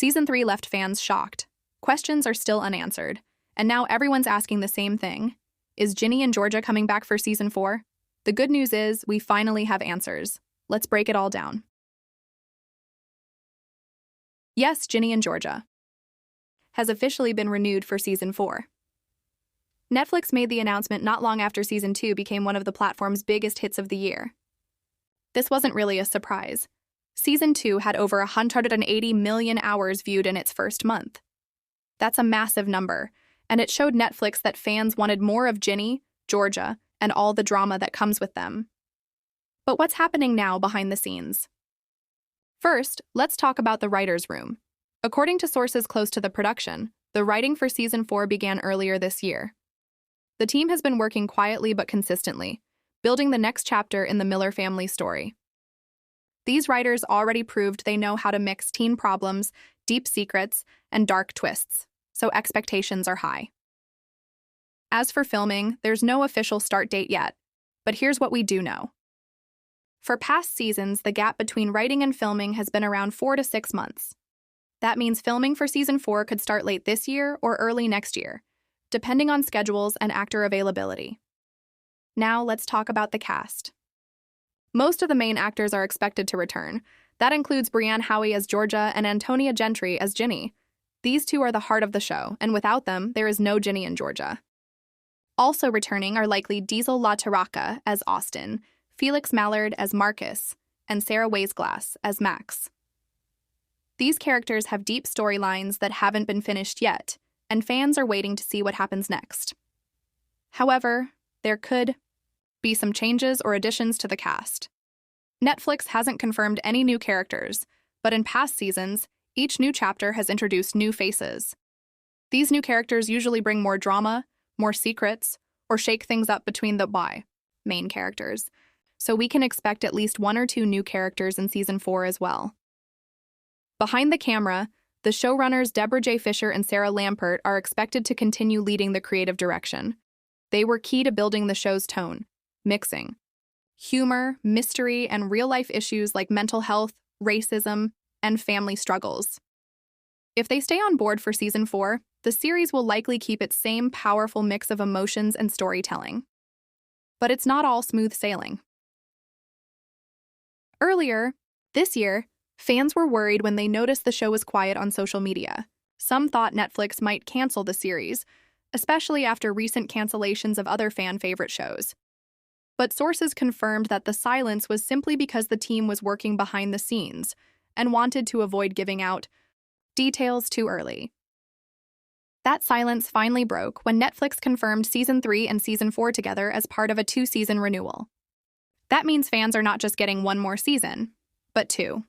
Season 3 left fans shocked. Questions are still unanswered, and now everyone's asking the same thing. Is Ginny and Georgia coming back for Season 4? The good news is we finally have answers. Let's break it all down. Yes, Ginny and Georgia has officially been renewed for Season 4. Netflix made the announcement not long after Season 2 became one of the platform's biggest hits of the year. This wasn't really a surprise. Season 2 had over 180 million hours viewed in its first month. That's a massive number, and it showed Netflix that fans wanted more of Ginny, Georgia, and all the drama that comes with them. But what's happening now behind the scenes? First, let's talk about the writer's room. According to sources close to the production, the writing for Season 4 began earlier this year. The team has been working quietly but consistently, building the next chapter in the Miller family story. These writers already proved they know how to mix teen problems, deep secrets, and dark twists, so expectations are high. As for filming, there's no official start date yet, but here's what we do know. For past seasons, the gap between writing and filming has been around 4 to 6 months. That means filming for Season 4 could start late this year or early next year, depending on schedules and actor availability. Now let's talk about the cast. Most of the main actors are expected to return. That includes Brianne Howey as Georgia and Antonia Gentry as Ginny. These two are the heart of the show, and without them, there is no Ginny and Georgia. Also returning are likely Diesel La Tarraca as Austin, Felix Mallard as Marcus, and Sarah Weisglass as Max. These characters have deep storylines that haven't been finished yet, and fans are waiting to see what happens next. However, there could be some changes or additions to the cast. Netflix hasn't confirmed any new characters, but in past seasons, each new chapter has introduced new faces. These new characters usually bring more drama, more secrets, or shake things up between the main characters, so we can expect at least 1 or 2 new characters in Season 4 as well. Behind the camera, the showrunners Deborah J. Fisher and Sarah Lampert are expected to continue leading the creative direction. They were key to building the show's tone, mixing humor, mystery, and real-life issues like mental health, racism, and family struggles. If they stay on board for Season 4, the series will likely keep its same powerful mix of emotions and storytelling. But it's not all smooth sailing. Earlier this year, fans were worried when they noticed the show was quiet on social media. Some thought Netflix might cancel the series, especially after recent cancellations of other fan-favorite shows. But sources confirmed that the silence was simply because the team was working behind the scenes and wanted to avoid giving out details too early. That silence finally broke when Netflix confirmed Season 3 and Season 4 together as part of a 2-season renewal. That means fans are not just getting 1 more season, but 2.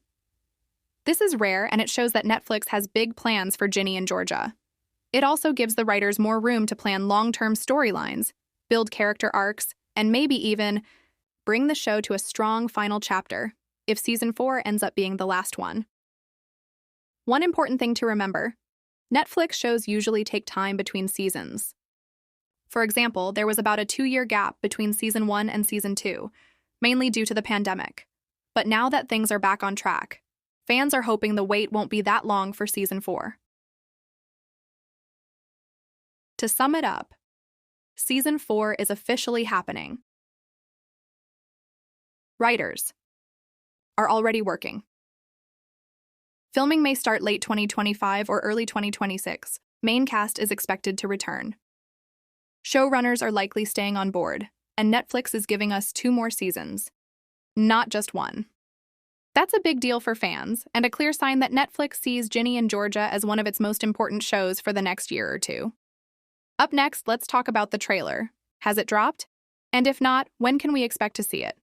This is rare, and it shows that Netflix has big plans for Ginny and Georgia. It also gives the writers more room to plan long-term storylines, build character arcs, and maybe even bring the show to a strong final chapter, if Season 4 ends up being the last one. One important thing to remember: Netflix shows usually take time between seasons. For example, there was about a 2-year gap between Season 1 and Season 2, mainly due to the pandemic. But now that things are back on track, fans are hoping the wait won't be that long for Season 4. To sum it up, Season 4 is officially happening. Writers are already working. Filming may start late 2025 or early 2026. Main cast is expected to return. Showrunners are likely staying on board, and Netflix is giving us 2 more seasons, not just 1. That's a big deal for fans, and a clear sign that Netflix sees Ginny and Georgia as one of its most important shows for the next year or 2. Up next, let's talk about the trailer. Has it dropped? And if not, when can we expect to see it?